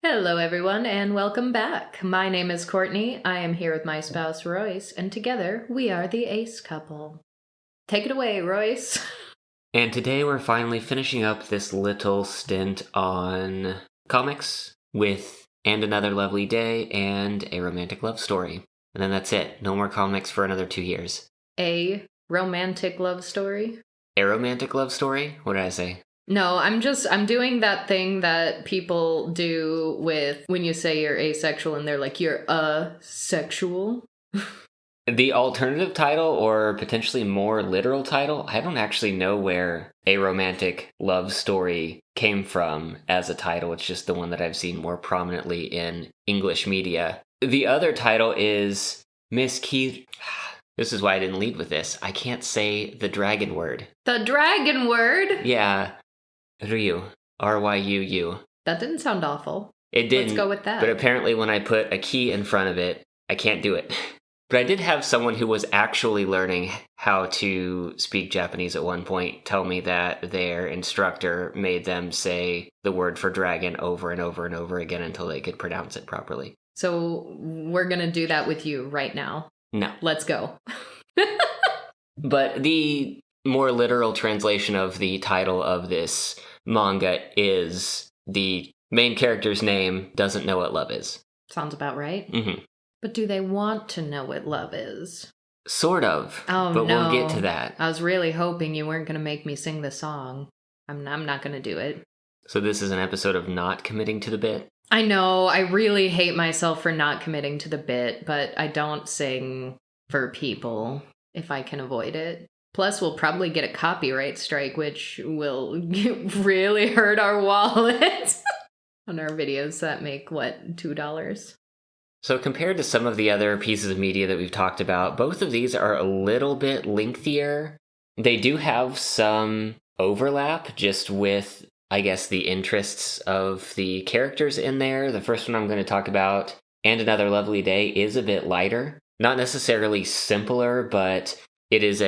Hello, everyone, and welcome back. My name is Courtney. I am here with my spouse, Royce, and together we are the Ace couple. Take it away, Royce. And today we're finally finishing up this little stint on comics with And Another Lovely Day and A Romantic Love Story. And then that's it. No more comics for another 2 years. A romantic love story? A Romantic Love Story? What did I say? No, I'm doing that thing that people do with when you say you're asexual and they're like, you're asexual. The alternative title, or potentially more literal title, I don't actually know where A Romantic Love Story came from as a title. It's just the one that I've seen more prominently in English media. The other title is Miss Keith. This is why I didn't lead with this. I can't say the dragon word. The dragon word? Yeah. Ryu. R-Y-U-U. That didn't sound awful. It didn't. Let's go with that. But apparently when I put a key in front of it, I can't do it. But I did have someone who was actually learning how to speak Japanese at one point tell me that their instructor made them say the word for dragon over and over and over again until they could pronounce it properly. So we're going to do that with you right now. No. Let's go. But the more literal translation of the title of this manga is the main character's name doesn't know what love is. Sounds about right. Mm-hmm. But do they want to know what love is? Sort of. Oh, but no. We'll get to that. I was really hoping you weren't going to make me sing the song. I'm not going to do it. So this is an episode of not committing to the bit? I know, I really hate myself for not committing to the bit, but I don't sing for people if I can avoid it. Plus, we'll probably get a copyright strike, which will really hurt our wallets on our videos that make, what, $2? So compared to some of the other pieces of media that we've talked about, both of these are a little bit lengthier. They do have some overlap just with, I guess, the interests of the characters in there. The first one I'm going to talk about, And Another Lovely Day, is a bit lighter. Not necessarily simpler, but it is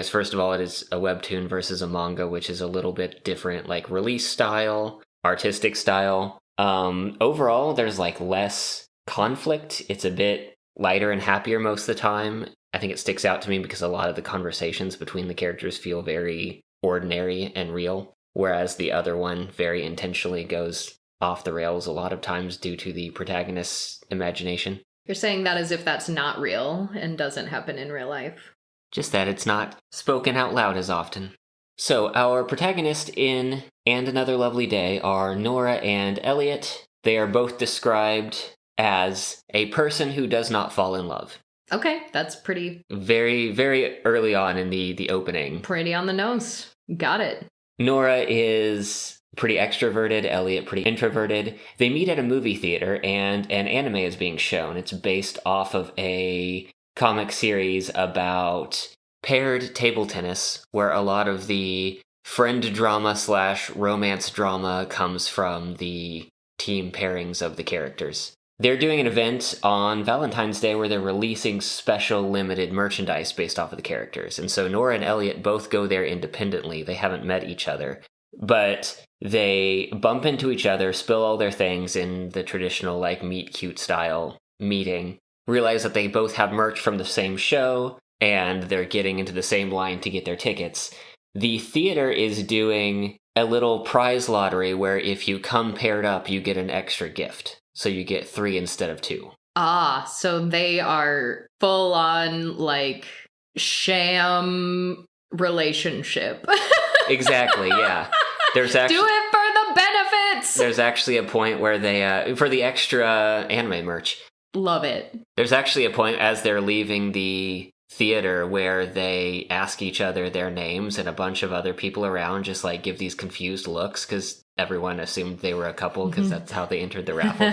first of all, it is a webtoon versus a manga, which is a little bit different, like release style, artistic style. Overall, there's less conflict. It's a bit lighter and happier most of the time. I think it sticks out to me because a lot of the conversations between the characters feel very ordinary and real, whereas the other one very intentionally goes off the rails a lot of times due to the protagonist's imagination. You're saying that as if that's not real and doesn't happen in real life. Just that it's not spoken out loud as often. So our protagonist in And Another Lovely Day are Nora and Elliot. They are both described as a person who does not fall in love. Okay, that's pretty... Very, very early on in the opening. Pretty on the nose. Got it. Nora is pretty extroverted, Elliot pretty introverted. They meet at a movie theater and an anime is being shown. It's based off of a comic series about paired table tennis, where a lot of the friend drama / romance drama comes from the team pairings of the characters. They're doing an event on Valentine's Day where they're releasing special limited merchandise based off of the characters. And so Nora and Elliot both go there independently. They haven't met each other. But they bump into each other, spill all their things in the traditional meet cute style meeting, realize that they both have merch from the same show, and they're getting into the same line to get their tickets. The theater is doing a little prize lottery where if you come paired up, you get an extra gift. So you get 3 instead of 2. Ah, so they are full on, sham relationship. Exactly, yeah. There's actually, do it for the benefits! There's actually a point where they, for the extra anime merch. Love it. There's actually a point as they're leaving the theater where they ask each other their names, and a bunch of other people around just give these confused looks because everyone assumed they were a couple because that's how they entered the raffle.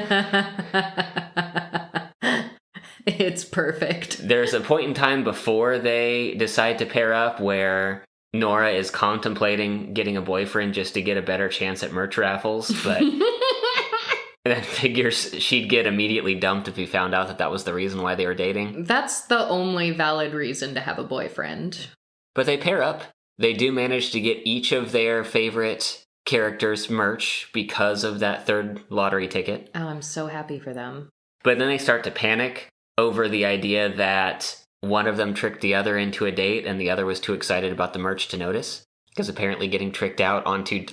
It's perfect. There's a point in time before they decide to pair up where Nora is contemplating getting a boyfriend just to get a better chance at merch raffles, but and I figures she'd get immediately dumped if he found out that was the reason why they were dating. That's the only valid reason to have a boyfriend. But they pair up. They do manage to get each of their favorite characters merch because of that third lottery ticket. Oh, I'm so happy for them. But then they start to panic over the idea that one of them tricked the other into a date and the other was too excited about the merch to notice. Because apparently getting tricked onto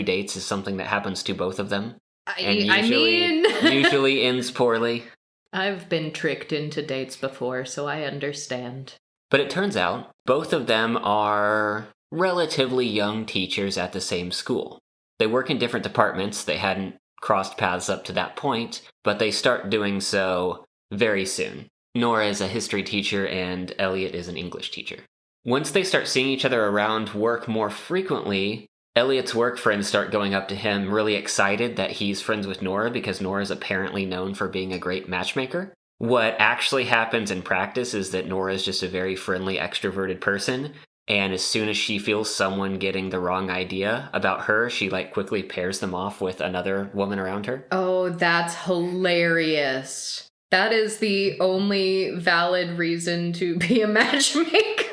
dates is something that happens to both of them. Usually ends poorly. I've been tricked into dates before, so I understand. But it turns out both of them are relatively young teachers at the same school. They work in different departments. They hadn't crossed paths up to that point, but they start doing so very soon. Nora is a history teacher and Elliot is an English teacher. Once they start seeing each other around work more frequently, Elliot's work friends start going up to him really excited that he's friends with Nora because Nora's apparently known for being a great matchmaker. What actually happens in practice is that Nora is just a very friendly, extroverted person, and as soon as she feels someone getting the wrong idea about her, she quickly pairs them off with another woman around her. Oh, that's hilarious. That is the only valid reason to be a matchmaker.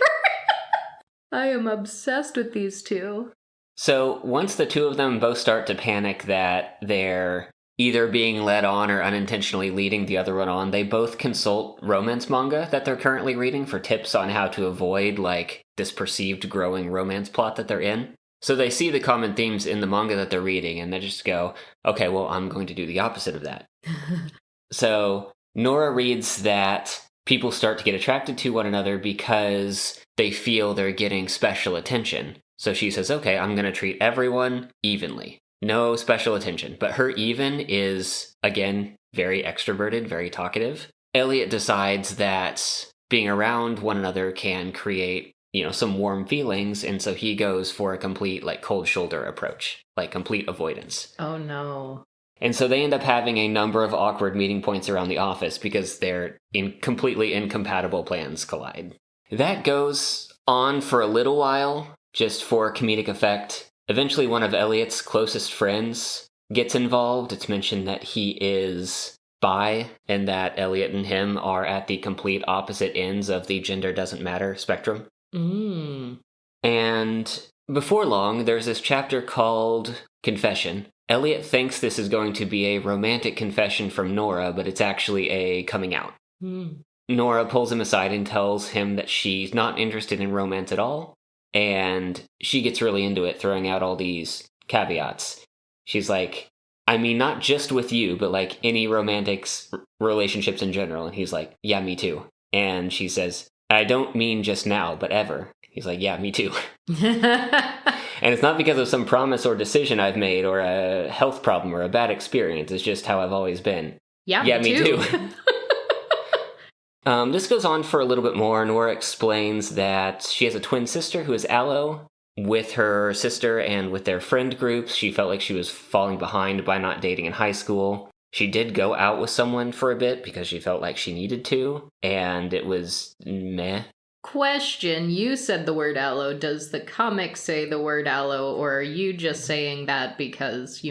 I am obsessed with these two. So once the two of them both start to panic that they're either being led on or unintentionally leading the other one on, they both consult romance manga that they're currently reading for tips on how to avoid this perceived growing romance plot that they're in. So they see the common themes in the manga that they're reading and they just go, okay, well, I'm going to do the opposite of that. So Nora reads that people start to get attracted to one another because they feel they're getting special attention. So she says, okay, I'm going to treat everyone evenly. No special attention. But her even is, again, very extroverted, very talkative. Elliot decides that being around one another can create, some warm feelings. And so he goes for a complete, cold shoulder approach, complete avoidance. Oh, no. And so they end up having a number of awkward meeting points around the office because their completely incompatible plans collide. That goes on for a little while, just for comedic effect. Eventually, one of Elliot's closest friends gets involved. It's mentioned that he is bi and that Elliot and him are at the complete opposite ends of the gender doesn't matter spectrum. And before long, there's this chapter called Confession. Elliot thinks this is going to be a romantic confession from Nora, but it's actually a coming out. Nora pulls him aside and tells him that she's not interested in romance at all, and she gets really into it, throwing out all these caveats. She's like, I mean, not just with you, but any romantic relationships in general. And he's like, yeah, me too. And she says, I don't mean just now, but ever. He's like, yeah, me too. And it's not because of some promise or decision I've made or a health problem or a bad experience. It's just how I've always been. Yeah, me too. This goes on for a little bit more. Nora explains that she has a twin sister who is Aloe. With her sister and with their friend groups, she felt like she was falling behind by not dating in high school. She did go out with someone for a bit because she felt like she needed to, and it was meh. Question, you said the word aloe. Does the comic say the word aloe, or are you just saying that because,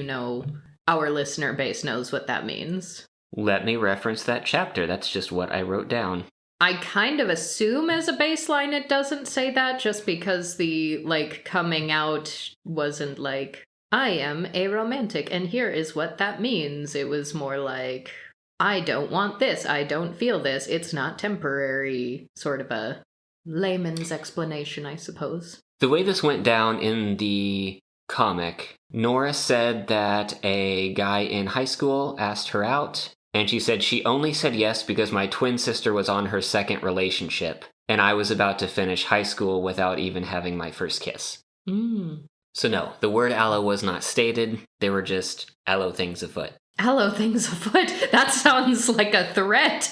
our listener base knows what that means? Let me reference that chapter. That's just what I wrote down. I kind of assume as a baseline it doesn't say that, just because the, coming out wasn't I am aromantic, and here is what that means. It was more I don't want this, I don't feel this, it's not temporary, sort of a layman's explanation, I suppose. The way this went down in the comic, Nora said that a guy in high school asked her out, and she said she only said yes because my twin sister was on her second relationship, and I was about to finish high school without even having my first kiss. So no, the word aloe was not stated, they were just aloe things afoot. Aloe things afoot? That sounds like a threat.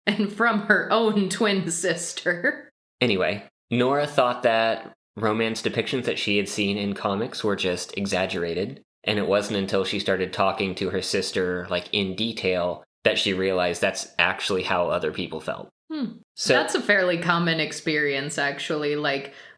And from her own twin sister. Anyway, Nora thought that romance depictions that she had seen in comics were just exaggerated, and it wasn't until she started talking to her sister, in detail, that she realized that's actually how other people felt. So that's a fairly common experience, actually.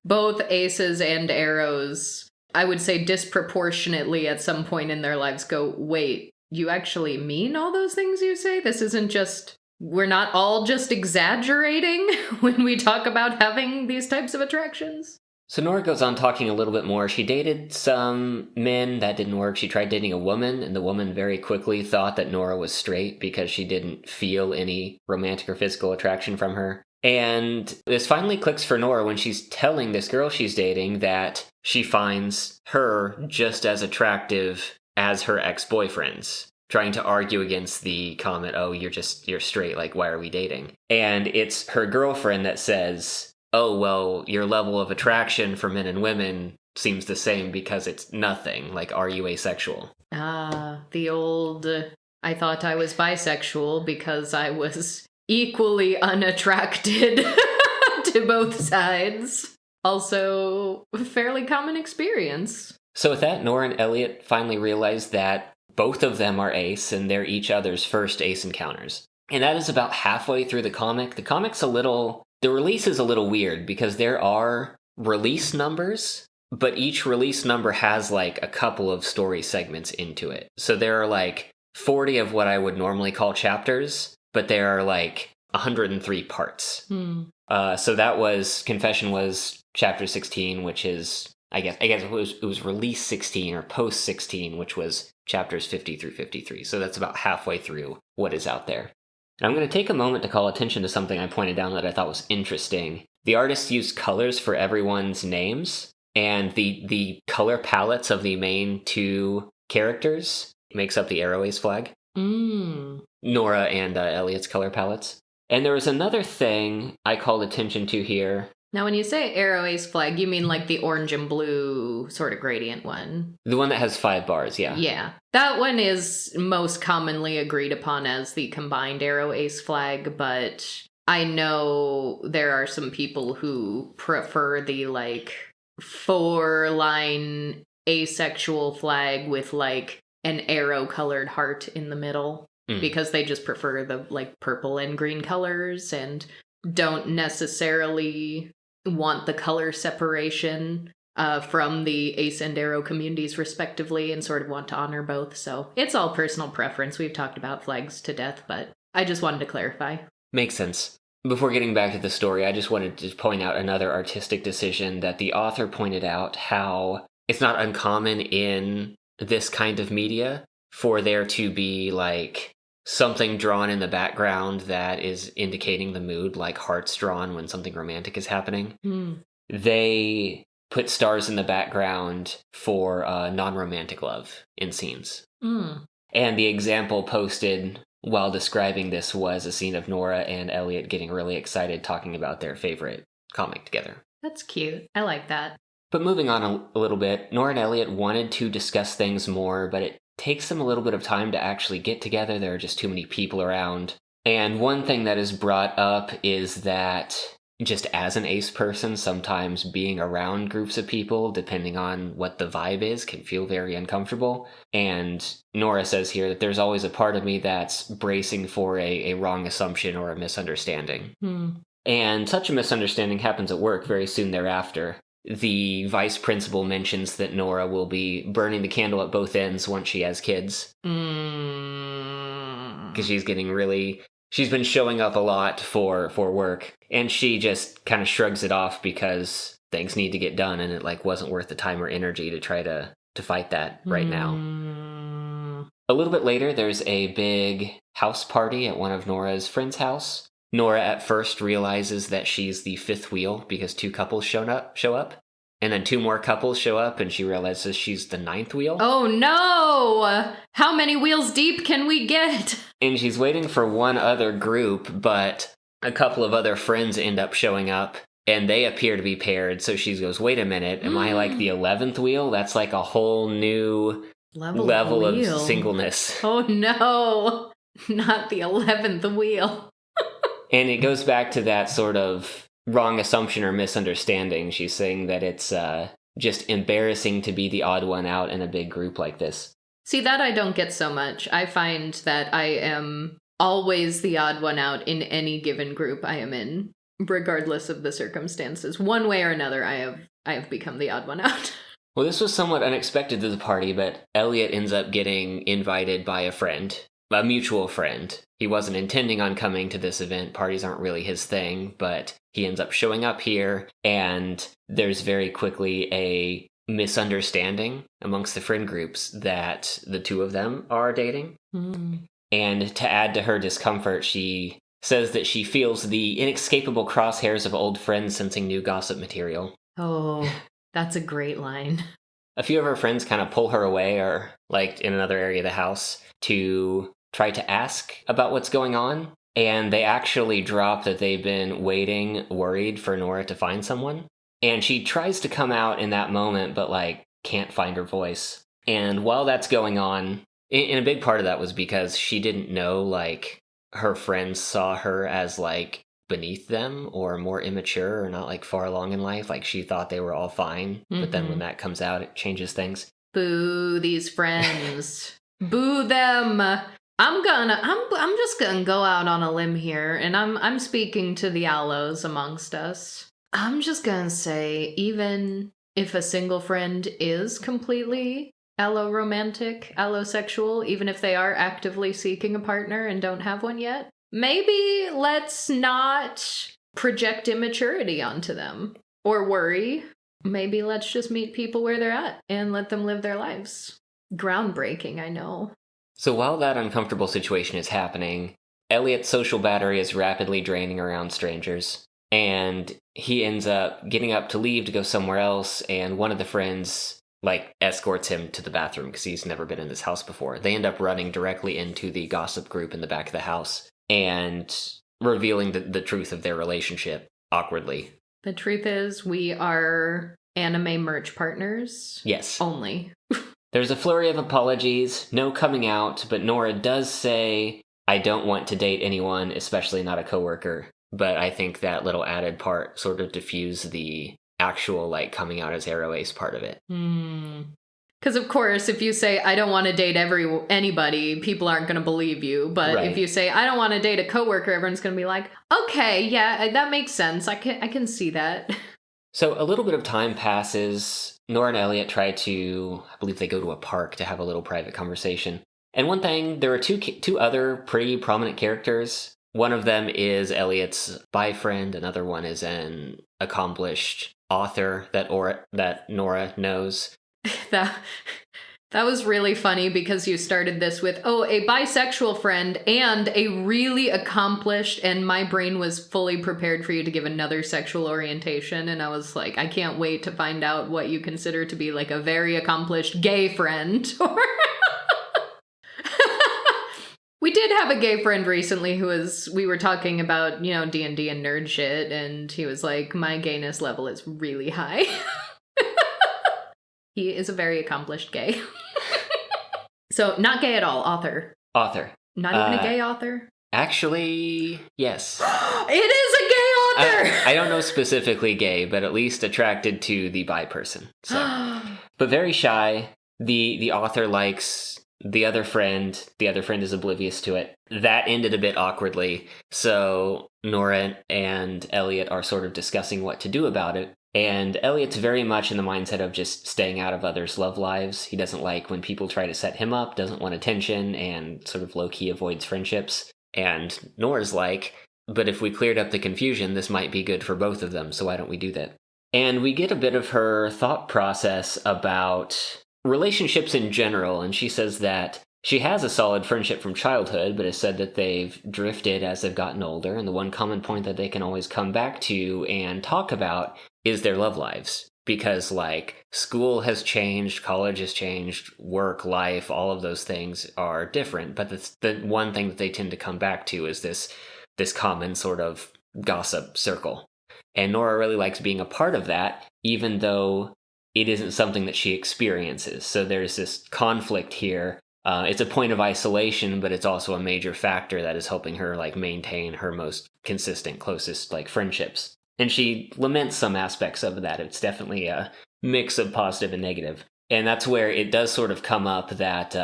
Both aces and arrows, I would say disproportionately at some point in their lives go, wait, you actually mean all those things you say? This isn't just... We're not all just exaggerating when we talk about having these types of attractions? So Nora goes on talking a little bit more. She dated some men, that didn't work. She tried dating a woman, and the woman very quickly thought that Nora was straight because she didn't feel any romantic or physical attraction from her. And this finally clicks for Nora when she's telling this girl she's dating that she finds her just as attractive as her ex-boyfriends, trying to argue against the comment, oh, you're straight, like, why are we dating? And it's her girlfriend that says, oh, well, your level of attraction for men and women seems the same because it's nothing. Like, are you asexual? The old, I thought I was bisexual because I was equally unattracted to both sides. Also, a fairly common experience. So with that, Nora and Elliot finally realize that both of them are ace, and they're each other's first ace encounters. And that is about halfway through the comic. The release is a little weird because there are release numbers, but each release number has like a couple of story segments into it. So there are like 40 of what I would normally call chapters, but there are like 103 parts. So that was, Confession was chapter 16, which is, I guess it was release 16 or post 16, which was chapters 50 through 53. So that's about halfway through what is out there. And I'm going to take a moment to call attention to something I pointed down that I thought was interesting. The artist used colors for everyone's names, and the color palettes of the main two characters makes up the Arrow Ace flag. Nora and Elliot's color palettes. And there was another thing I called attention to here. Now, when you say Arrow Ace flag, you mean like the orange and blue sort of gradient one? The one that has 5 bars, yeah. Yeah. That one is most commonly agreed upon as the combined Arrow Ace flag, but I know there are some people who prefer the, like, 4-line asexual flag with, like, an arrow-colored heart in the middle, because they just prefer the, like, purple and green colors and don't necessarily want the color separation from the Ace and Arrow communities respectively, and sort of want to honor both. So it's all personal preference. We've talked about flags to death, but I just wanted to clarify. Makes sense. Before getting back to the story, I just wanted to point out another artistic decision that the author pointed out, how it's not uncommon in this kind of media for there to be like something drawn in the background that is indicating the mood, like hearts drawn when something romantic is happening. They put stars in the background for non-romantic love in scenes. And the example posted while describing this was a scene of Nora and Elliot getting really excited talking about their favorite comic together. That's cute. I like that. But moving on a little bit, Nora and Elliot wanted to discuss things more, but it takes them a little bit of time to actually get together. There are just too many people around. And one thing that is brought up is that just as an ace person, sometimes being around groups of people, depending on what the vibe is, can feel very uncomfortable. And Nora says here that there's always a part of me that's bracing for a wrong assumption or a misunderstanding. And such a misunderstanding happens at work very soon thereafter. The vice principal mentions that Nora will be burning the candle at both ends once she has kids. Because she's been showing up a lot for work, and she just kind of shrugs it off because things need to get done, and it like wasn't worth the time or energy to try to fight that right now. A little bit later, there's a big house party at one of Nora's friends' house. Nora at first realizes that she's the 5th wheel because 2 couples show up, and then 2 more couples show up, and she realizes she's the 9th wheel. Oh no! How many wheels deep can we get? And she's waiting for one other group, but a couple of other friends end up showing up, and they appear to be paired, so she goes, wait a minute, am I like the 11th wheel? That's like a whole new level of singleness. Oh no! Not the 11th wheel. And it goes back to that sort of wrong assumption or misunderstanding. She's saying that it's just embarrassing to be the odd one out in a big group like this. See, that I don't get so much. I find that I am always the odd one out in any given group I am in, regardless of the circumstances. One way or another, I have become the odd one out. Well, this was somewhat unexpected to the party, but Elliot ends up getting invited by a friend. a mutual friend. He wasn't intending on coming to this event. Parties aren't really his thing, but he ends up showing up here, and there's very quickly a misunderstanding amongst the friend groups that the two of them are dating. Mm. And to add to her discomfort, she says that she feels the inescapable crosshairs of old friends sensing new gossip material. Oh, that's a great line. A few of her friends kind of pull her away, or like in another area of the house, to try to ask about what's going on. And they actually drop that they've been waiting, worried for Nora to find someone. And she tries to come out in that moment, but like can't find her voice. And while that's going on, and a big part of that was because she didn't know like her friends saw her as like beneath them or more immature or not like far along in life. Like she thought they were all fine. But then when that comes out, it changes things. Boo these friends. Boo them. I'm just gonna go out on a limb here, and I'm speaking to the aloes amongst us. I'm just gonna say, even if a single friend is completely alloromantic, allosexual, even if they are actively seeking a partner and don't have one yet, maybe let's not project immaturity onto them or worry. Maybe let's just meet people where they're at and let them live their lives. Groundbreaking, I know. So while that uncomfortable situation is happening, Elliot's social battery is rapidly draining around strangers, and he ends up getting up to leave to go somewhere else, and one of the friends, like, escorts him to the bathroom because he's never been in this house before. They end up running directly into the gossip group in the back of the house and revealing the truth of their relationship awkwardly. The truth is, we are anime merch partners. Yes. Only. There's a flurry of apologies, no coming out, but Nora does say, I don't want to date anyone, especially not a coworker. But I think that little added part sort of diffused the actual, like, coming out as Arrow Ace part of it. Because, of course, if you say, I don't want to date anybody, people aren't going to believe you. But Right. if you say, I don't want to date a coworker, everyone's going to be like, okay, yeah, that makes sense. I can see that. So a little bit of time passes. Nora and Elliot try to, I believe they go to a park to have a little private conversation. And one thing, there are two other pretty prominent characters. One of them is Elliot's bi-friend. Another one is an accomplished author that Nora knows. That was really funny because you started this with, a bisexual friend and a really accomplished, and my brain was fully prepared for you to give another sexual orientation, and I was like, I can't wait to find out what you consider to be like a very accomplished gay friend. We did have a gay friend recently we were talking about, D&D and nerd shit, and he was like, my gayness level is really high. He is a very accomplished gay. So, not gay at all. Author. Not even a gay author? Actually, yes. It is a gay author! I don't know specifically gay, but at least attracted to the bi person. So. But very shy. The author likes the other friend. The other friend is oblivious to it. That ended a bit awkwardly. So Nora and Elliot are sort of discussing what to do about it. And Elliot's very much in the mindset of just staying out of others' love lives. He doesn't like when people try to set him up, doesn't want attention, and sort of low-key avoids friendships. And Nora's like, but if we cleared up the confusion, this might be good for both of them, so why don't we do that? And we get a bit of her thought process about relationships in general, and she says that she has a solid friendship from childhood, but has said that they've drifted as they've gotten older, and the one common point that they can always come back to and talk about is their love lives. Because, like, school has changed, college has changed, work, life, all of those things are different, but the one thing that they tend to come back to is this common sort of gossip circle. And Nora really likes being a part of that, even though it isn't something that she experiences. So there's this conflict here. It's a point of isolation, but it's also a major factor that is helping her like maintain her most consistent, closest like friendships. And she laments some aspects of that. It's definitely a mix of positive and negative. And that's where it does sort of come up that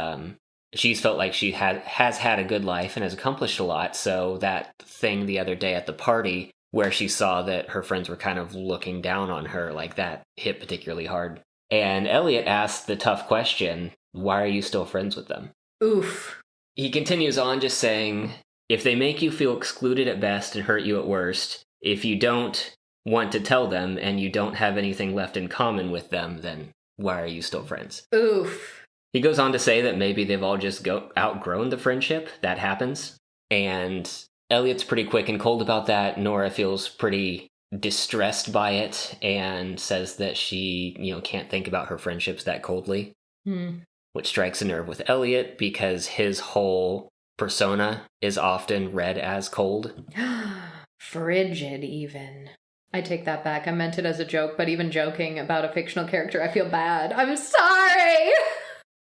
she's felt like she has had a good life and has accomplished a lot. So that thing the other day at the party where she saw that her friends were kind of looking down on her, like that hit particularly hard. And Elliot asked the tough question, why are you still friends with them? Oof. He continues on just saying, if they make you feel excluded at best and hurt you at worst, if you don't want to tell them and you don't have anything left in common with them, then why are you still friends? Oof. He goes on to say that maybe they've all just outgrown the friendship. That happens. And Elliot's pretty quick and cold about that. Nora feels pretty distressed by it and says that she, can't think about her friendships that coldly. Which strikes a nerve with Elliot because his whole persona is often read as cold. Frigid, even. I take that back. I meant it as a joke, but even joking about a fictional character, I feel bad. I'm sorry!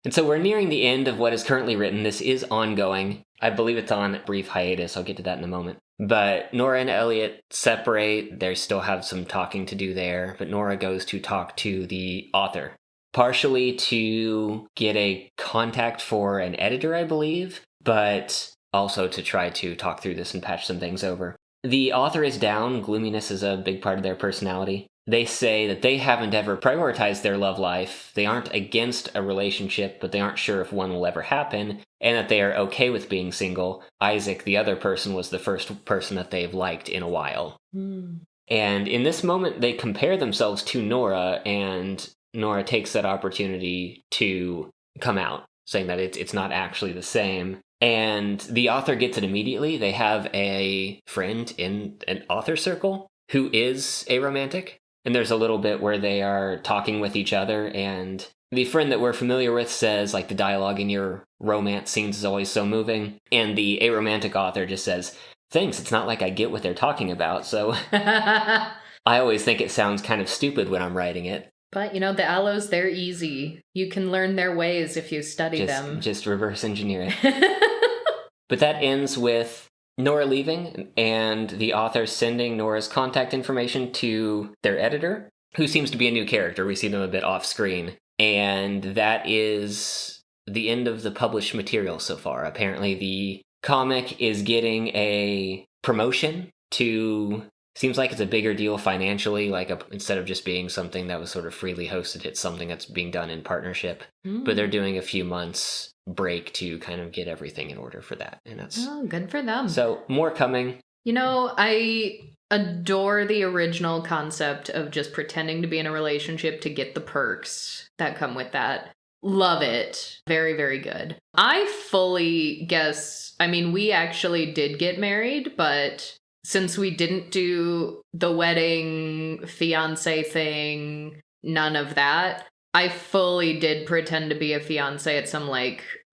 And so we're nearing the end of what is currently written. This is ongoing. I believe it's on a brief hiatus. I'll get to that in a moment. But Nora and Elliot separate. They still have some talking to do there. But Nora goes to talk to the author. Partially to get a contact for an editor, I believe. But also to try to talk through this and patch some things over. The author is down. Gloominess is a big part of their personality. They say that they haven't ever prioritized their love life. They aren't against a relationship, but they aren't sure if one will ever happen, and that they are okay with being single. Isaac, the other person, was the first person that they've liked in a while. And in this moment, they compare themselves to Nora, and Nora takes that opportunity to come out, saying that it's not actually the same. And the author gets it immediately. They have a friend in an author circle who is aromantic. And there's a little bit where they are talking with each other, and the friend that we're familiar with says, the dialogue in your romance scenes is always so moving. And the aromantic author just says, thanks, it's not like I get what they're talking about, so I always think it sounds kind of stupid when I'm writing it. But, the aloes, they're easy. You can learn their ways if you study them. Just reverse engineer it. But that ends with Nora leaving, and the author sending Nora's contact information to their editor, who seems to be a new character. We see them a bit off screen. And that is the end of the published material so far. Apparently the comic is getting a promotion to... Seems like it's a bigger deal financially, instead of just being something that was sort of freely hosted, it's something that's being done in partnership. But they're doing a few months break to kind of get everything in order for that. And that's good for them. So more coming. I adore the original concept of just pretending to be in a relationship to get the perks that come with that. Love it. Very, very good. I fully guess, we actually did get married, but since we didn't do the wedding, fiance thing, none of that, I fully did pretend to be a fiance at some,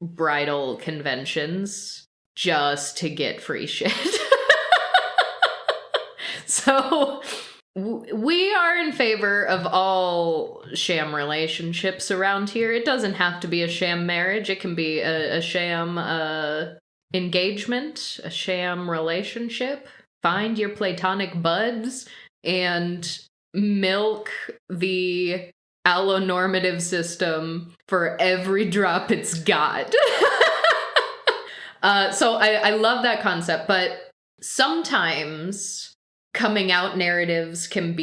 bridal conventions just to get free shit. So we are in favor of all sham relationships around here. It doesn't have to be a sham marriage. It can be a sham engagement, a sham relationship. Find your platonic buds and milk the allonormative system for every drop it's got. So I love that concept, but sometimes coming out narratives can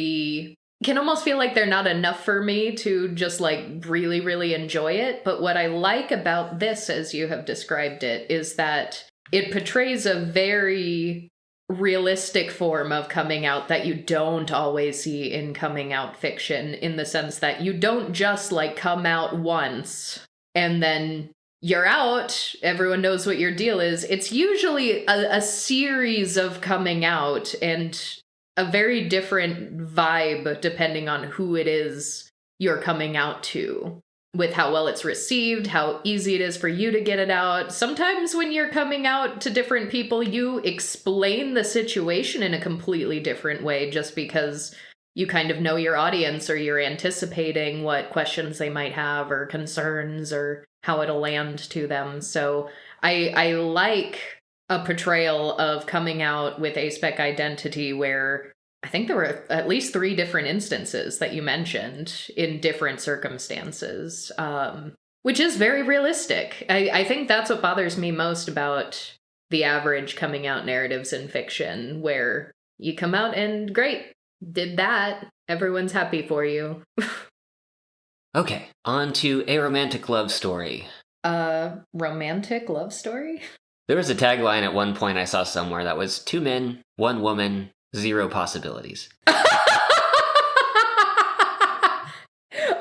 almost feel like they're not enough for me to just really, really enjoy it. But what I like about this, as you have described it, is that it portrays a very realistic form of coming out that you don't always see in coming out fiction, in the sense that you don't just come out once and then you're out, everyone knows what your deal is. It's usually a series of coming out and a very different vibe depending on who it is you're coming out to, with how well it's received, how easy it is for you to get it out. Sometimes when you're coming out to different people, you explain the situation in a completely different way just because you kind of know your audience, or you're anticipating what questions they might have or concerns or how it'll land to them. So I like a portrayal of coming out with aspec identity where I think there were at least 3 different instances that you mentioned in different circumstances, which is very realistic. I think that's what bothers me most about the average coming out narratives in fiction, where you come out and great, did that, everyone's happy for you. Okay, on to Aromantic Love Story. Romantic love story? There was a tagline at one point I saw somewhere that was 2 men, 1 woman, 0 possibilities.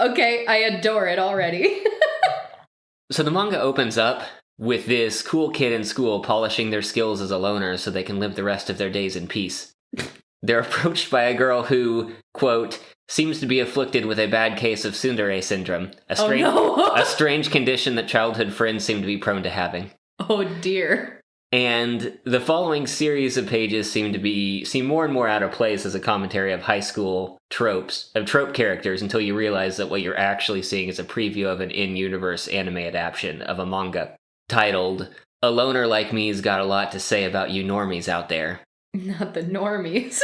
Okay, I adore it already. So the manga opens up with this cool kid in school polishing their skills as a loner so they can live the rest of their days in peace. They're approached by a girl who, quote, seems to be afflicted with a bad case of tsundere syndrome, a strange condition that childhood friends seem to be prone to having. Oh dear. And the following series of pages seem more and more out of place as a commentary of high school trope characters until you realize that what you're actually seeing is a preview of an in-universe anime adaptation of a manga titled, A Loner Like Me's Got a Lot to Say About You Normies Out There. Not the normies.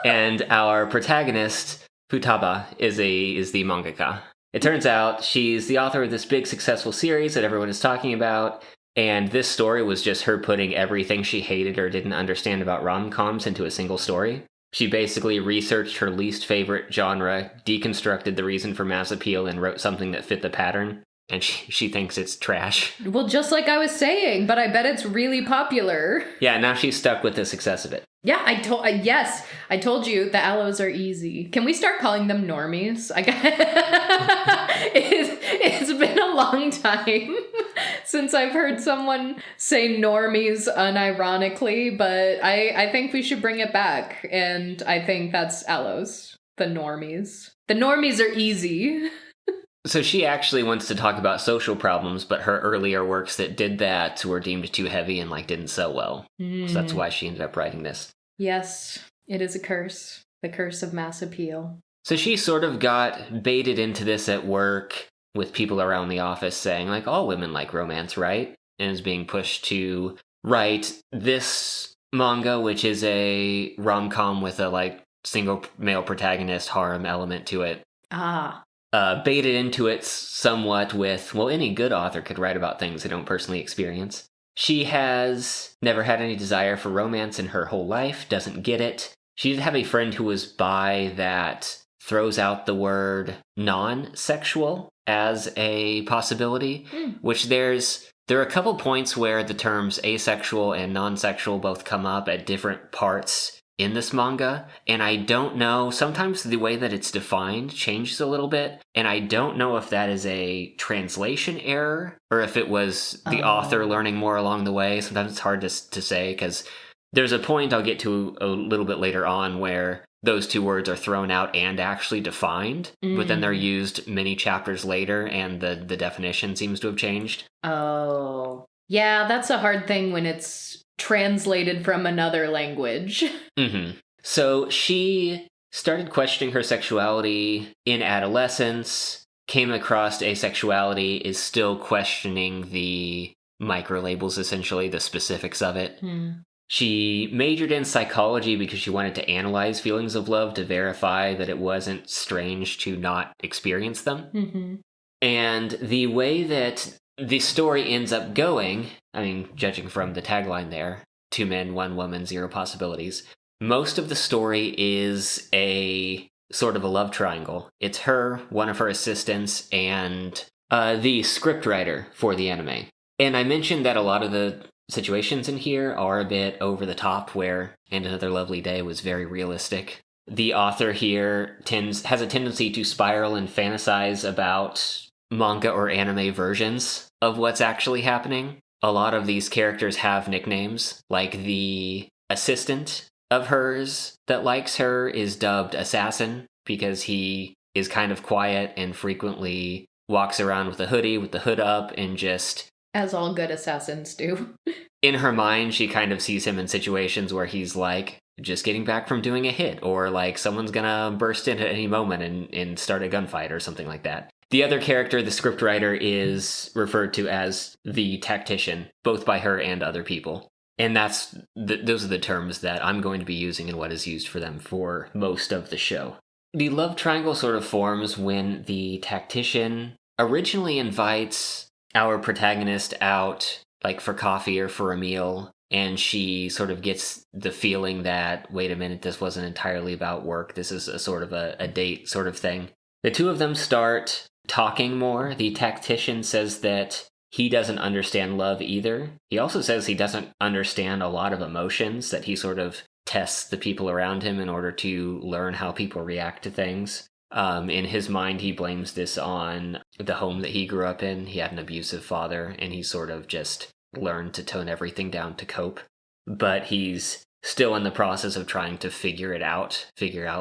And our protagonist, Futaba, is the mangaka. It turns out she's the author of this big successful series that everyone is talking about, and this story was just her putting everything she hated or didn't understand about rom-coms into a single story. She basically researched her least favorite genre, deconstructed the reason for mass appeal, and wrote something that fit the pattern. And she thinks it's trash. Well, just like I was saying, but I bet it's really popular. Yeah, now she's stuck with the success of it. Yeah, I told you the aloes are easy. Can we start calling them normies? It's been a long time since I've heard someone say normies unironically, but I think we should bring it back, and I think that's aloes. The normies. The normies are easy. So she actually wants to talk about social problems, but her earlier works that did that were deemed too heavy and didn't sell well. So that's why she ended up writing this. Yes, it is a curse. The curse of mass appeal. So she sort of got baited into this at work with people around the office saying, all women like romance, right? And is being pushed to write this manga, which is a rom-com with a single male protagonist harem element to it. Baited into it somewhat with, any good author could write about things they don't personally experience. She has never had any desire for romance in her whole life, doesn't get it. She did have a friend who was bi that throws out the word non-sexual as a possibility, which there are a couple points where the terms asexual and non-sexual both come up at different parts in this manga, and I don't know, sometimes the way that it's defined changes a little bit, and I don't know if that is a translation error, or if it was the author learning more along the way. Sometimes it's hard to say, because there's a point I'll get to a little bit later on where those two words are thrown out and actually defined, but then they're used many chapters later, and the definition seems to have changed. Oh. Yeah, that's a hard thing when it's translated from another language. So she started questioning her sexuality in adolescence, came across asexuality, is still questioning the micro-labels, essentially, the specifics of it. She majored in psychology because she wanted to analyze feelings of love to verify that it wasn't strange to not experience them. And the way that the story ends up going, judging from the tagline there, 2 men, 1 woman, 0 possibilities, most of the story is a sort of a love triangle. It's her, one of her assistants, and the scriptwriter for the anime. And I mentioned that a lot of the situations in here are a bit over the top, where And Another Lovely Day was very realistic. The author here has a tendency to spiral and fantasize about manga or anime versions of what's actually happening. A lot of these characters have nicknames, like the assistant of hers that likes her is dubbed Assassin because he is kind of quiet and frequently walks around with a hoodie with the hood up and just... As all good assassins do. In her mind, she kind of sees him in situations where he's just getting back from doing a hit, or someone's gonna burst in at any moment and start a gunfight or something like that. The other character, the scriptwriter, is referred to as the tactician, both by her and other people. And those are the terms that I'm going to be using and what is used for them for most of the show. The love triangle sort of forms when the tactician originally invites our protagonist out, for coffee or for a meal, and she sort of gets the feeling that, wait a minute, this wasn't entirely about work, this is a sort of a date sort of thing. The two of them start talking more. The tactician says that he doesn't understand love either. He also says he doesn't understand a lot of emotions, that he sort of tests the people around him in order to learn how people react to things. In his mind, he blames this on the home that he grew up in. He had an abusive father, and he sort of just learned to tone everything down to cope. But he's still in the process of trying to figure out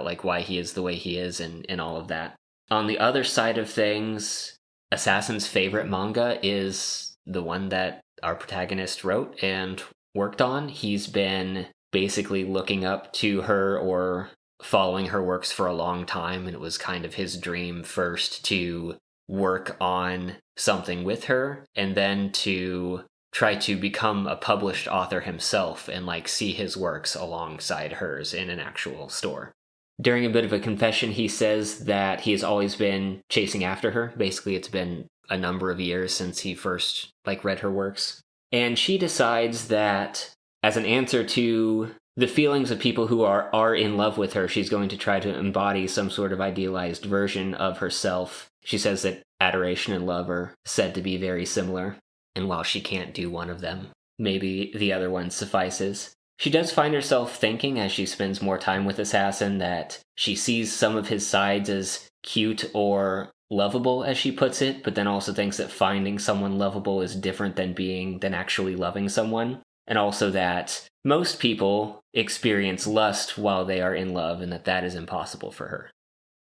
like why he is the way he is and all of that. On the other side of things, Assassin's favorite manga is the one that our protagonist wrote and worked on. He's been basically looking up to her or following her works for a long time, and it was kind of his dream first to work on something with her and then to try to become a published author himself and like see his works alongside hers in an actual store. During a bit of a confession, he says that he has always been chasing after her. Basically, it's been a number of years since he first read her works. And she decides that as an answer to the feelings of people who are in love with her, she's going to try to embody some sort of idealized version of herself. She says that adoration and love are said to be very similar, and while she can't do one of them, maybe the other one suffices. She does find herself thinking, as she spends more time with Assassin, that she sees some of his sides as cute or lovable, as she puts it, but then also thinks that finding someone lovable is different than actually loving someone. And also that most people experience lust while they are in love, and that is impossible for her.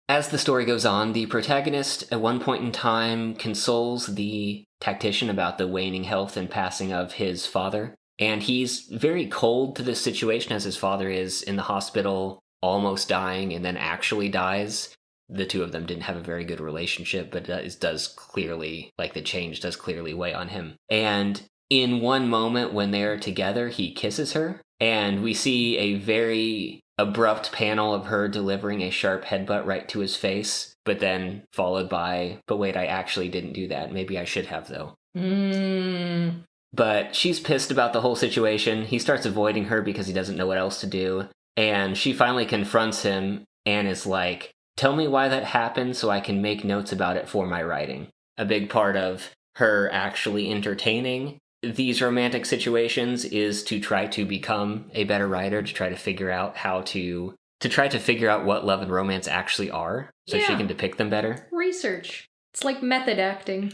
As the story goes on, the protagonist at one point in time consoles the tactician about the waning health and passing of his father. And he's very cold to this situation, as his father is in the hospital, almost dying, and then actually dies. The two of them didn't have a very good relationship, but it does clearly, the change does clearly weigh on him. And in one moment when they're together, he kisses her, and we see a very abrupt panel of her delivering a sharp headbutt right to his face, but then followed by, but wait, I actually didn't do that. Maybe I should have, though. But she's pissed about the whole situation. He starts avoiding her because he doesn't know what else to do. And she finally confronts him and is like, tell me why that happened so I can make notes about it for my writing. A big part of her actually entertaining these romantic situations is to try to become a better writer, to try to figure out figure out what love and romance actually are, so she can depict them better. Research. It's like method acting.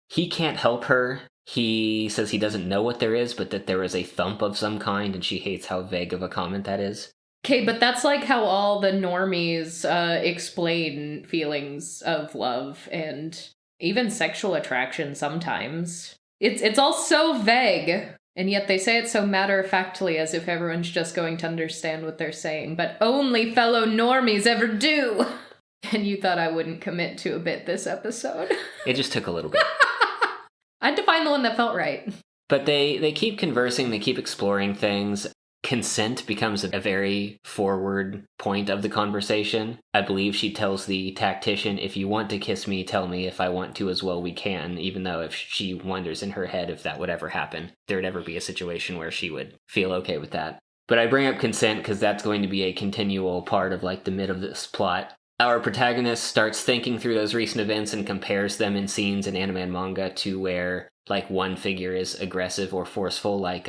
He can't help her. He says he doesn't know what there is, but that there is a thump of some kind, and she hates how vague of a comment that is. Okay, but that's like how all the normies explain feelings of love and even sexual attraction sometimes. It's all so vague, and yet they say it so matter-of-factly as if everyone's just going to understand what they're saying, but only fellow normies ever do. And you thought I wouldn't commit to a bit this episode. It just took a little bit. I had to find the one that felt right. But they keep conversing, they keep exploring things. Consent becomes a very forward point of the conversation. I believe she tells the tactician, if you want to kiss me, tell me. If I want to as well, we can. Even though if she wonders in her head if that would ever happen, there would ever be a situation where she would feel okay with that. But I bring up consent because that's going to be a continual part of the mid of this plot. Our protagonist starts thinking through those recent events and compares them in scenes in anime and manga to where one figure is aggressive or forceful, like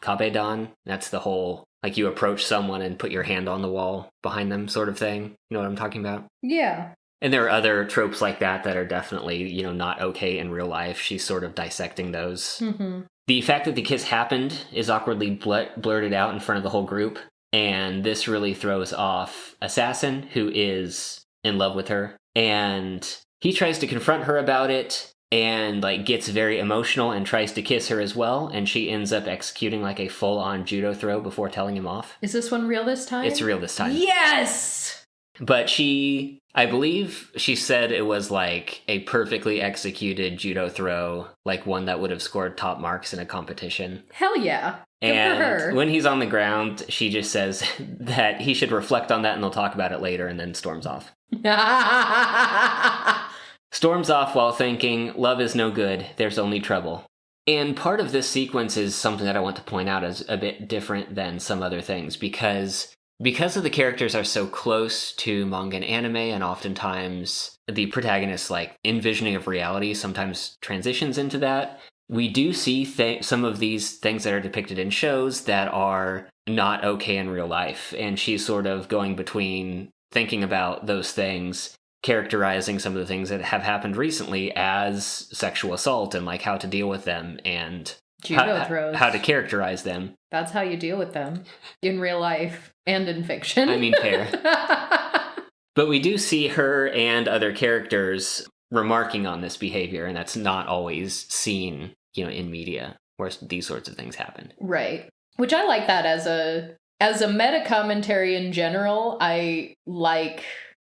Kabedan. That's the whole, you approach someone and put your hand on the wall behind them sort of thing. You know what I'm talking about? Yeah. And there are other tropes like that are definitely, not okay in real life. She's sort of dissecting those. Mm-hmm. The fact that the kiss happened is awkwardly blurted out in front of the whole group. And this really throws off Assassin, who is in love with her. And he tries to confront her about it and gets very emotional and tries to kiss her as well. And she ends up executing a full-on judo throw before telling him off. Is this one real this time? It's real this time. Yes! But I believe she said it was a perfectly executed judo throw, one that would have scored top marks in a competition. Hell yeah. Good and for her. When he's on the ground, she just says that he should reflect on that and they'll talk about it later, and then storms off. Storms off while thinking, love is no good, there's only trouble. And part of this sequence is something that I want to point out as a bit different than some other things, because Because of the characters are so close to manga and anime, and oftentimes the protagonist's like envisioning of reality sometimes transitions into that, we do see some of these things that are depicted in shows that are not okay in real life. And she's sort of going between thinking about those things, characterizing some of the things that have happened recently as sexual assault and like how to deal with them and Judo throws. How to characterize them. That's how you deal with them in real life and in fiction. I mean, fair. But we do see her and other characters remarking on this behavior, and that's not always seen, in media where these sorts of things happen. Right. Which I like that as a meta commentary in general. I like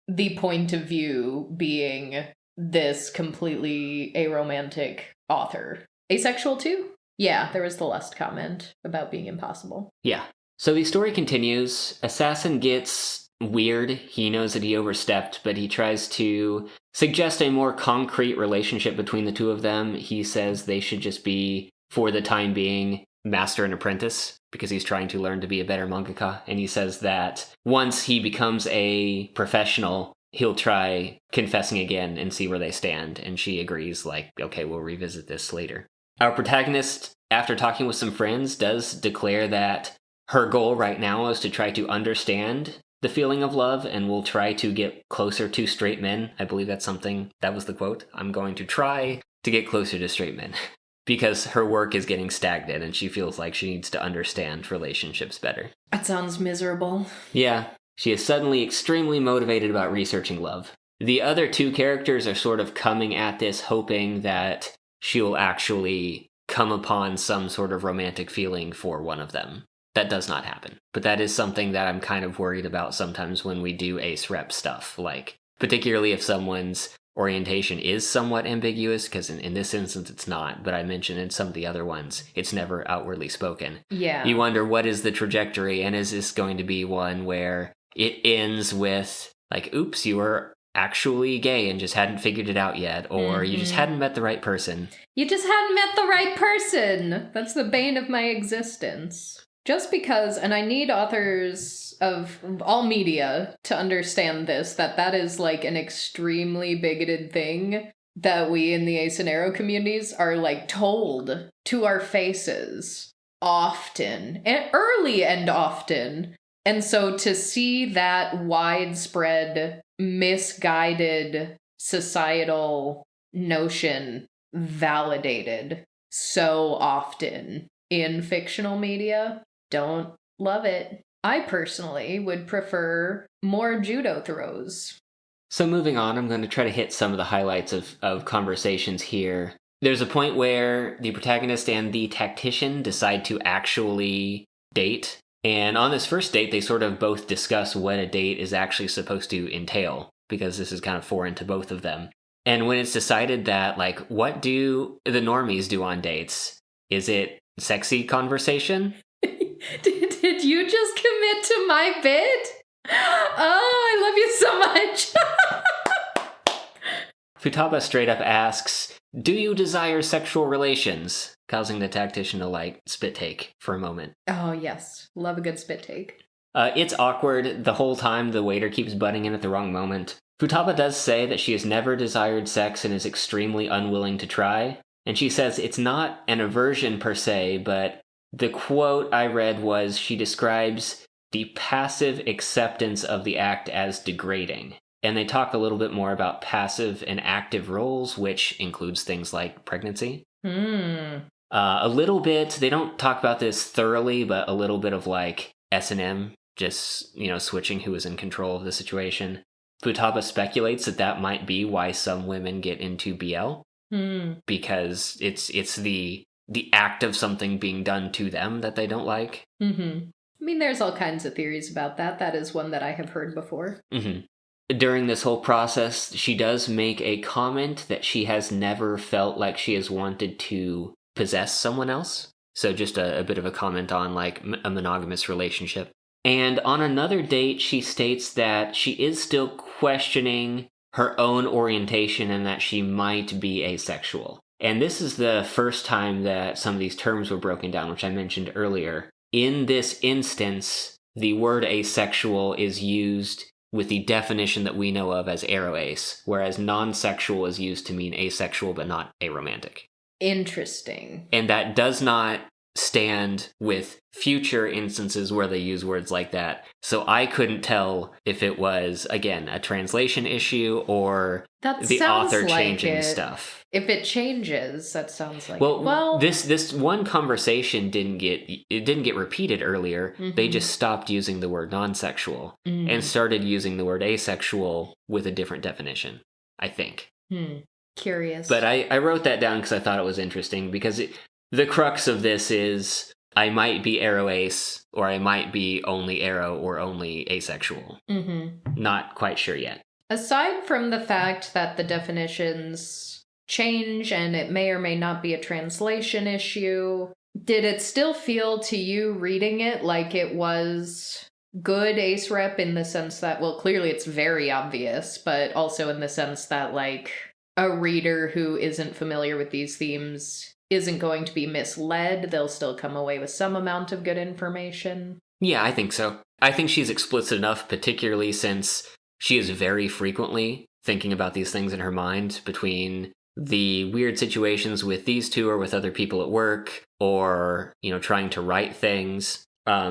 the point of view being this completely aromantic author. Asexual too? Yeah, there was the lust comment about being impossible. Yeah. So the story continues. Assassin gets weird. He knows that he overstepped, but he tries to suggest a more concrete relationship between the two of them. He says they should just be, for the time being, master and apprentice, because he's trying to learn to be a better mangaka. And he says that once he becomes a professional, he'll try confessing again and see where they stand. And she agrees, like, okay, we'll revisit this later. Our protagonist, after talking with some friends, does declare that her goal right now is to try to understand the feeling of love and will try to get closer to straight men. I believe that was the quote. I'm going to try to get closer to straight men because her work is getting stagnant and she feels like she needs to understand relationships better. That sounds miserable. Yeah, she is suddenly extremely motivated about researching love. The other two characters are sort of coming at this hoping that she will actually come upon some sort of romantic feeling for one of them. That does not happen. But that is something that I'm kind of worried about sometimes when we do ace rep stuff. Like, particularly if someone's orientation is somewhat ambiguous, because in this instance it's not, but I mentioned in some of the other ones, it's never outwardly spoken. Yeah. You wonder, what is the trajectory, and is this going to be one where it ends with, like, oops, you were actually gay and just hadn't figured it out yet, or you just hadn't met the right person. You just hadn't met the right person! That's the bane of my existence. Just because, and I need authors of all media to understand this, that is like an extremely bigoted thing that we in the Ace and Arrow communities are like told to our faces often, and early and often. And so to see that widespread, misguided societal notion validated so often in fictional media, don't love it. I personally would prefer more judo throws. So moving on, I'm going to try to hit some of the highlights of conversations here. There's a point where the protagonist and the tactician decide to actually date. And on this first date, they sort of both discuss what a date is actually supposed to entail, because this is kind of foreign to both of them. And when it's decided that, like, what do the normies do on dates? Is it sexy conversation? Did you just commit to my bit? Oh, I love you so much. Futaba straight up asks, do you desire sexual relations? Causing the tactician to, like, spit take for a moment. Oh, yes. Love a good spit take. It's awkward. The whole time the waiter keeps butting in at the wrong moment. Futaba does say that she has never desired sex and is extremely unwilling to try. And she says it's not an aversion per se, but the quote I read was she describes the passive acceptance of the act as degrading. And they talk a little bit more about passive and active roles, which includes things like pregnancy. A little bit, they don't talk about this thoroughly, but a little bit of like S&M, just, switching who is in control of the situation. Futaba speculates that might be why some women get into BL. Because it's the act of something being done to them that they don't like. I mean, there's all kinds of theories about that. That is one that I have heard before. During this whole process, she does make a comment that she has never felt like she has wanted to possess someone else. So just a bit of a comment on, like, a monogamous relationship. And on another date, she states that she is still questioning her own orientation and that she might be asexual. And this is the first time that some of these terms were broken down, which I mentioned earlier. In this instance, the word asexual is used with the definition that we know of as aroace, whereas non-sexual is used to mean asexual but not aromantic. Interesting. And that does not stand with future instances where they use words like that. So I couldn't tell if it was, again, a translation issue or the author changing stuff. If it changes, that sounds like well, this one conversation didn't get repeated earlier. Mm-hmm. They just stopped using the word non-sexual and started using the word asexual with a different definition, I think. Curious. But I wrote that down because I thought it was interesting, because the crux of this is I might be aroace, or I might be only aro or only asexual. Not quite sure yet. Aside from the fact that the definitions change and it may or may not be a translation issue, did it still feel to you reading it like it was good ace rep, in the sense that, well, clearly it's very obvious, but also in the sense that, like, a reader who isn't familiar with these themes isn't going to be misled? They'll still come away with some amount of good information? Yeah, I think so. I think she's explicit enough, particularly since she is very frequently thinking about these things in her mind, between the weird situations with these two or with other people at work, or, trying to write things.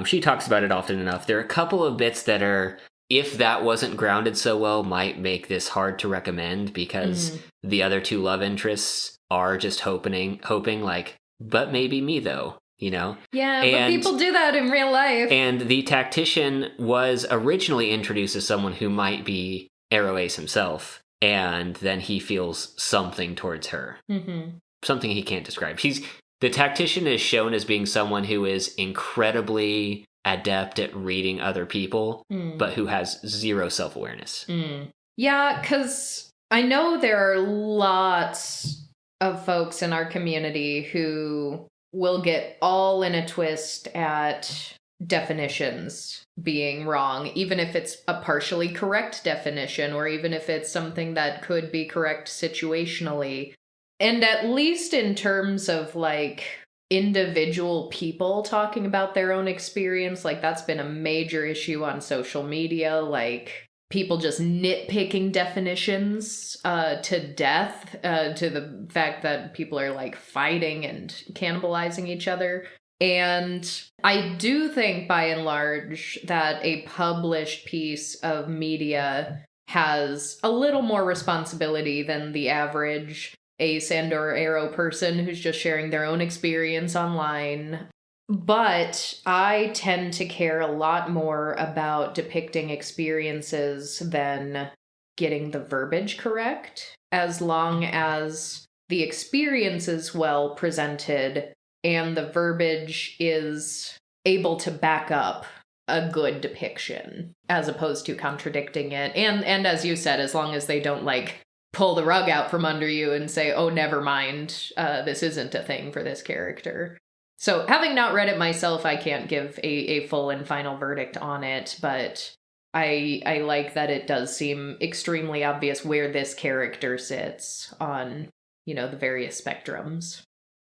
She talks about it often enough. There are a couple of bits that are, if that wasn't grounded so well, might make this hard to recommend, because the other two love interests are just hoping like, but maybe me though, Yeah, but people do that in real life. And the tactician was originally introduced as someone who might be aroace himself, and then he feels something towards her. Something he can't describe. The tactician is shown as being someone who is incredibly adept at reading other people, but who has zero self-awareness. Yeah, because I know there are lots of folks in our community who will get all in a twist at definitions being wrong, even if it's a partially correct definition, or even if it's something that could be correct situationally. And at least in terms of, like, individual people talking about their own experience, like, that's been a major issue on social media, like, people just nitpicking definitions to death, to the fact that people are, like, fighting and cannibalizing each other. And I do think, by and large, that a published piece of media has a little more responsibility than the average ace and or aro person who's just sharing their own experience online. But I tend to care a lot more about depicting experiences than getting the verbiage correct, as long as the experience is well presented and the verbiage is able to back up a good depiction, as opposed to contradicting it. And as you said, as long as they don't, like, pull the rug out from under you and say, oh, never mind, this isn't a thing for this character. So, having not read it myself, I can't give a full and final verdict on it, but I like that it does seem extremely obvious where this character sits on, the various spectrums.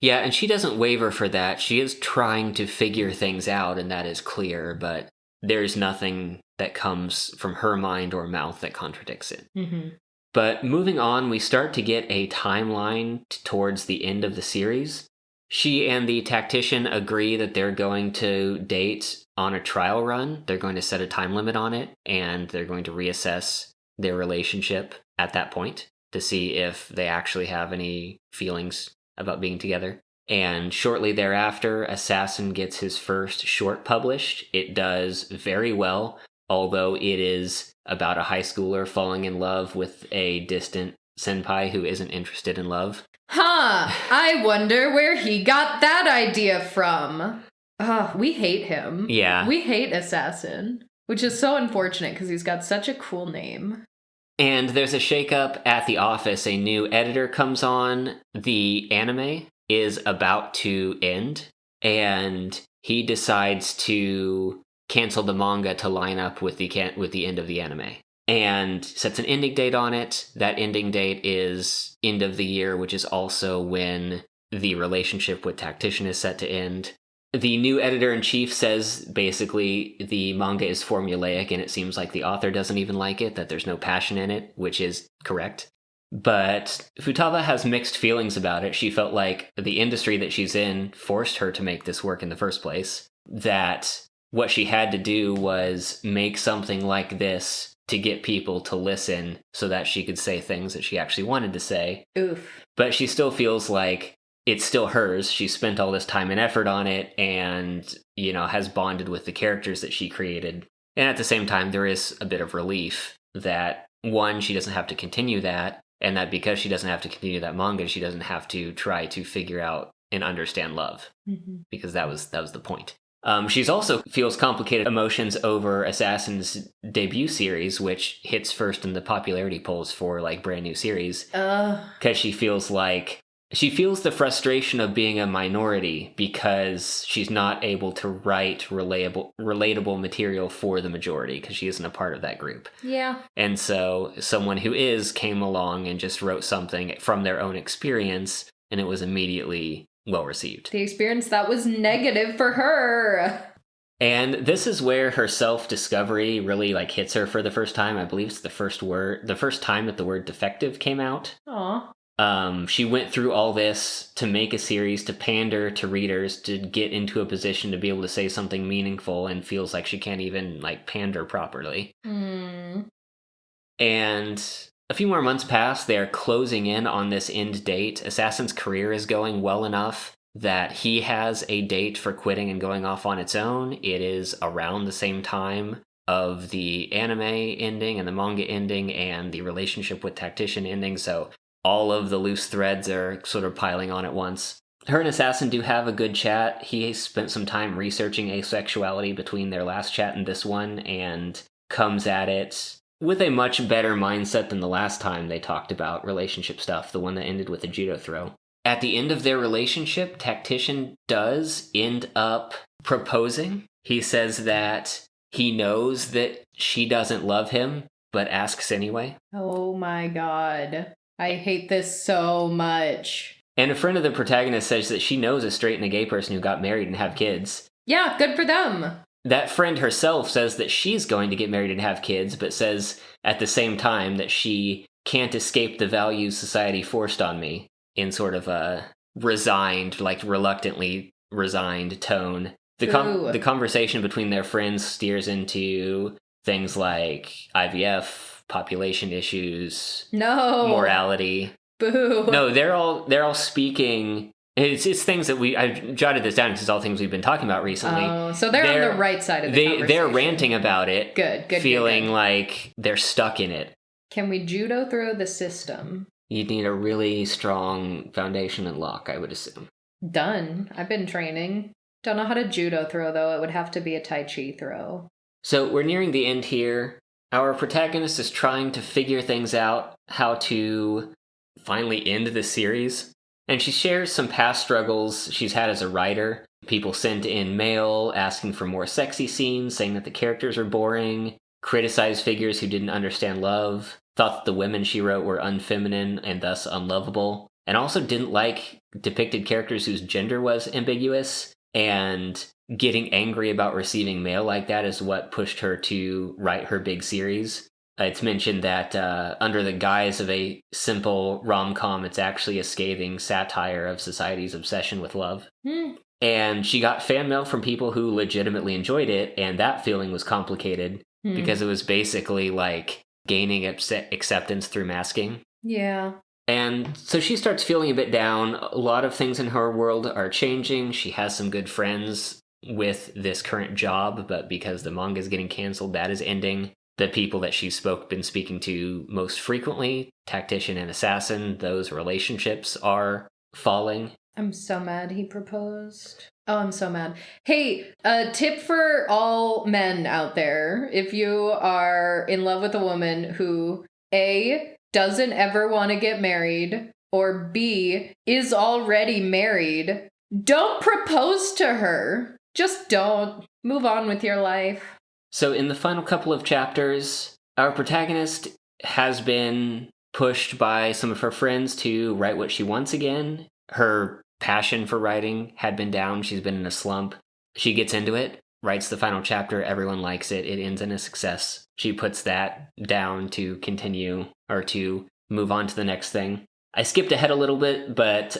Yeah, and she doesn't waver for that. She is trying to figure things out, and that is clear, but there's nothing that comes from her mind or mouth that contradicts it. But moving on, we start to get a timeline towards the end of the series. She and the tactician agree that they're going to date on a trial run. They're going to set a time limit on it, and they're going to reassess their relationship at that point to see if they actually have any feelings about being together. And shortly thereafter, Assassin gets his first short published. It does very well, although it is about a high schooler falling in love with a distant senpai who isn't interested in love. I wonder where he got that idea from. We hate him. Yeah. We hate Assassin, which is so unfortunate because he's got such a cool name. And there's a shakeup at the office. A new editor comes on. The anime is about to end, and he decides to cancel the manga to line up with the end of the anime, and sets an ending date on it. That ending date is end of the year, which is also when the relationship with Tactician is set to end. The new editor-in-chief says basically the manga is formulaic and it seems like the author doesn't even like it, that there's no passion in it, which is correct. But Futaba has mixed feelings about it. She felt like the industry that she's in forced her to make this work in the first place, that what she had to do was make something like this to get people to listen so that she could say things that she actually wanted to say. Oof. But she still feels like it's still hers. She spent all this time and effort on it and, has bonded with the characters that she created. And at the same time, there is a bit of relief that, one, she doesn't have to continue that, and that because she doesn't have to continue that manga, she doesn't have to try to figure out and understand love, because that was the point. She's also feels complicated emotions over Assassin's debut series, which hits first in the popularity polls for brand new series, because she feels the frustration of being a minority because she's not able to write relatable material for the majority because she isn't a part of that group. Yeah. And so someone who came along and just wrote something from their own experience, and it was immediately well received. The experience that was negative for her. And this is where her self-discovery really hits her for the first time. I believe it's the first time that the word defective came out. Aw. She went through all this to make a series, to pander to readers, to get into a position to be able to say something meaningful, and feels like she can't even pander properly. And a few more months pass. They're closing in on this end date. Assassin's career is going well enough that he has a date for quitting and going off on its own. It is around the same time of the anime ending and the manga ending and the relationship with Tactician ending, so all of the loose threads are sort of piling on at once. Her and Assassin do have a good chat. He spent some time researching asexuality between their last chat and this one, and comes at it with a much better mindset than the last time they talked about relationship stuff, the one that ended with a judo throw. At the end of their relationship, Tactician does end up proposing. He says that he knows that she doesn't love him, but asks anyway. Oh my god. I hate this so much. And a friend of the protagonist says that she knows a straight and a gay person who got married and have kids. Yeah, good for them. That friend herself says that she's going to get married and have kids, but says at the same time that she can't escape the values society forced on me, in sort of a resigned, reluctantly resigned tone. The conversation between their friends steers into things like IVF, population issues, morality. Boo. No, they're all speaking. It's things that I jotted this down because it's all things we've been talking about recently. Oh, so they're on the right side of the conversation. They're ranting about it. Good. Feeling like they're stuck in it. Can we judo throw the system? You'd need a really strong foundation and lock, I would assume. Done. I've been training. Don't know how to judo throw, though. It would have to be a Tai Chi throw. So we're nearing the end here. Our protagonist is trying to figure things out, how to finally end the series. And she shares some past struggles she's had as a writer. People sent in mail asking for more sexy scenes, saying that the characters are boring, criticized figures who didn't understand love, thought that the women she wrote were unfeminine and thus unlovable, and also didn't like depicted characters whose gender was ambiguous. And getting angry about receiving mail like that is what pushed her to write her big series. It's mentioned that under the guise of a simple rom-com, it's actually a scathing satire of society's obsession with love. And she got fan mail from people who legitimately enjoyed it, and that feeling was complicated because it was basically gaining acceptance through masking. Yeah. And so she starts feeling a bit down. A lot of things in her world are changing. She has some good friends with this current job, but because the manga is getting canceled, that is ending. The people that she's been speaking to most frequently, Tactician and Assassin, those relationships are falling. I'm so mad he proposed. Oh, I'm so mad. Hey, a tip for all men out there. If you are in love with a woman who, A, doesn't ever want to get married, or B, is already married, don't propose to her. Just don't. Move on with your life. So in the final couple of chapters, our protagonist has been pushed by some of her friends to write what she wants again. Her passion for writing had been down. She's been in a slump. She gets into it, writes the final chapter. Everyone likes it. It ends in a success. She puts that down to continue or to move on to the next thing. I skipped ahead a little bit, but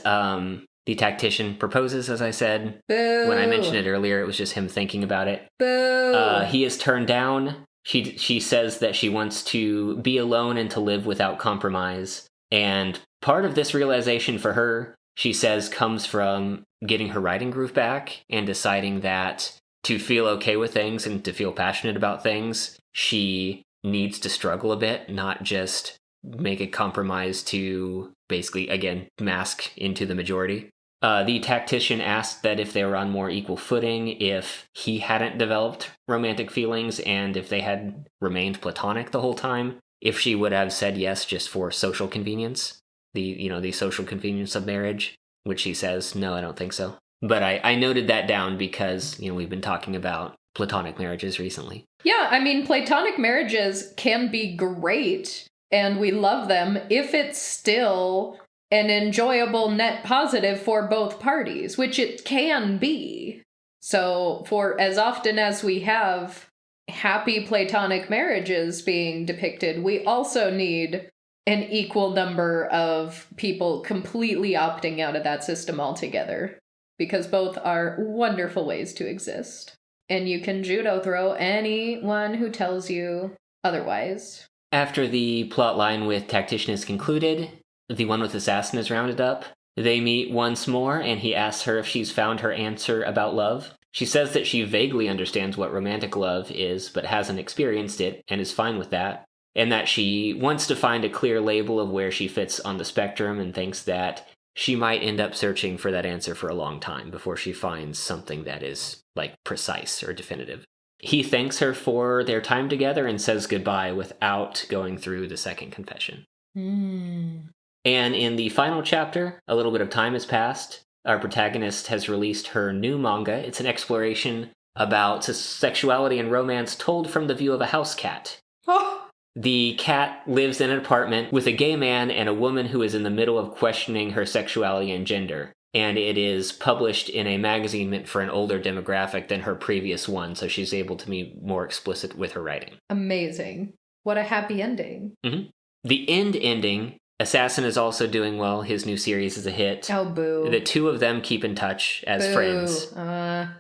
the tactician proposes, as I said. Boo. When I mentioned it earlier, it was just him thinking about it. Boo. He is turned down. She says that she wants to be alone and to live without compromise. And part of this realization for her, she says, comes from getting her writing groove back and deciding that to feel okay with things and to feel passionate about things, she needs to struggle a bit, not just make a compromise to basically, again, mask into the majority. The tactician asked that if they were on more equal footing, if he hadn't developed romantic feelings, and if they had remained platonic the whole time, if she would have said yes just for social convenience, the social convenience of marriage, which she says, no, I don't think so. But I noted that down because, we've been talking about platonic marriages recently. Yeah, I mean, platonic marriages can be great, and we love them if it's still an enjoyable net positive for both parties, which it can be. So for as often as we have happy platonic marriages being depicted, we also need an equal number of people completely opting out of that system altogether, because both are wonderful ways to exist. And you can judo throw anyone who tells you otherwise. After the plot line with Tactician is concluded, the one with Assassin is rounded up. They meet once more, and he asks her if she's found her answer about love. She says that she vaguely understands what romantic love is, but hasn't experienced it, and is fine with that. And that she wants to find a clear label of where she fits on the spectrum, and thinks that she might end up searching for that answer for a long time before she finds something that is, precise or definitive. He thanks her for their time together and says goodbye without going through the second confession. And in the final chapter, a little bit of time has passed. Our protagonist has released her new manga. It's an exploration about sexuality and romance told from the view of a house cat. Oh. The cat lives in an apartment with a gay man and a woman who is in the middle of questioning her sexuality and gender. And it is published in a magazine meant for an older demographic than her previous one, so she's able to be more explicit with her writing. Amazing. What a happy ending. Mm-hmm. The ending, Assassin is also doing well. His new series is a hit. Oh, boo. The two of them keep in touch as friends.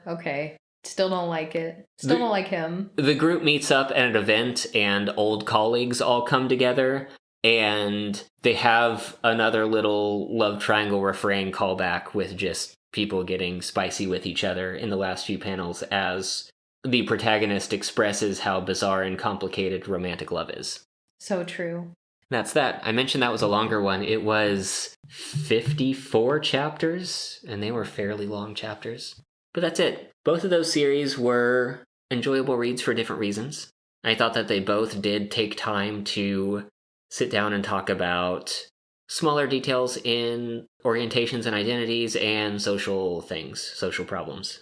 Okay. Still don't like it. Don't like him. The group meets up at an event, and old colleagues all come together, and they have another little love triangle refrain callback with just people getting spicy with each other in the last few panels as the protagonist expresses how bizarre and complicated romantic love is. So true. That's that. I mentioned that was a longer one. It was 54 chapters, and they were fairly long chapters. But that's it. Both of those series were enjoyable reads for different reasons. I thought that they both did take time to sit down and talk about smaller details in orientations and identities and social things, social problems.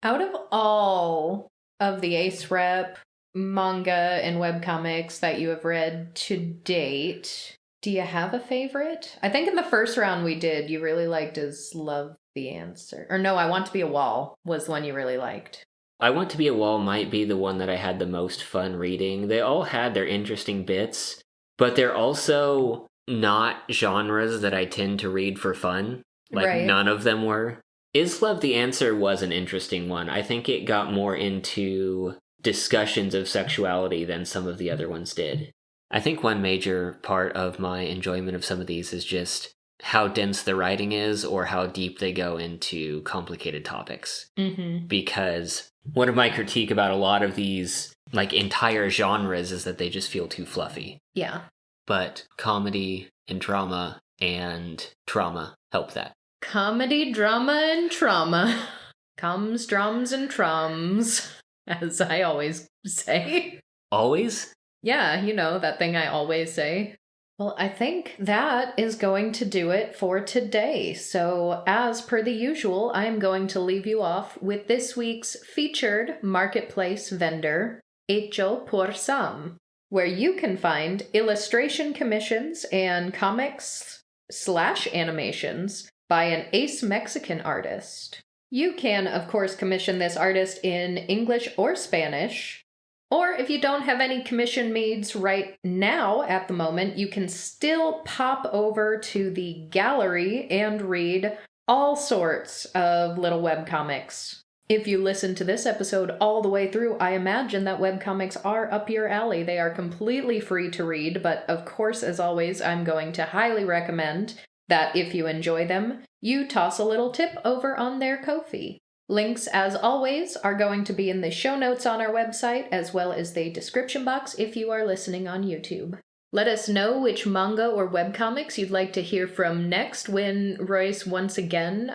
Out of all of the Ace Rep manga and webcomics that you have read to date, do you have a favorite? I think in the first round we did, you really liked Is Love the Answer? Or no, I Want to Be a Wall was the one you really liked. I Want to Be a Wall might be the one that I had the most fun reading. They all had their interesting bits, but they're also not genres that I tend to read for fun. Right. None of them were. Is Love the Answer was an interesting one. I think it got more into discussions of sexuality than some of the other ones did. I think one major part of my enjoyment of some of these is just how dense the writing is or how deep they go into complicated topics. Mm-hmm. Because one of my critique about a lot of these entire genres is that they just feel too fluffy. Yeah. But comedy and drama and trauma help that. Comedy, drama, and trauma. Comes, drums, and trums, as I always say. Always? Yeah, that thing I always say. Well, I think that is going to do it for today. So, as per the usual, I am going to leave you off with this week's featured marketplace vendor, Hecho por Sam, where you can find illustration commissions and comics/animations by an ace Mexican artist. You can, of course, commission this artist in English or Spanish. Or if you don't have any commission needs right now at the moment, you can still pop over to the gallery and read all sorts of little webcomics. If you listen to this episode all the way through, I imagine that webcomics are up your alley. They are completely free to read, but of course, as always, I'm going to highly recommend that if you enjoy them, you toss a little tip over on their Ko-fi. Links, as always, are going to be in the show notes on our website, as well as the description box if you are listening on YouTube. Let us know which manga or webcomics you'd like to hear from next when Royce once again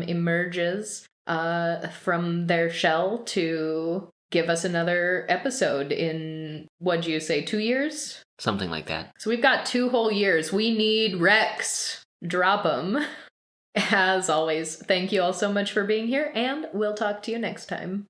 emerges from their shell to give us another episode in, what'd you say, 2 years? Something like that. So we've got 2 whole years. We need Rex. Drop 'em. As always, thank you all so much for being here, and we'll talk to you next time.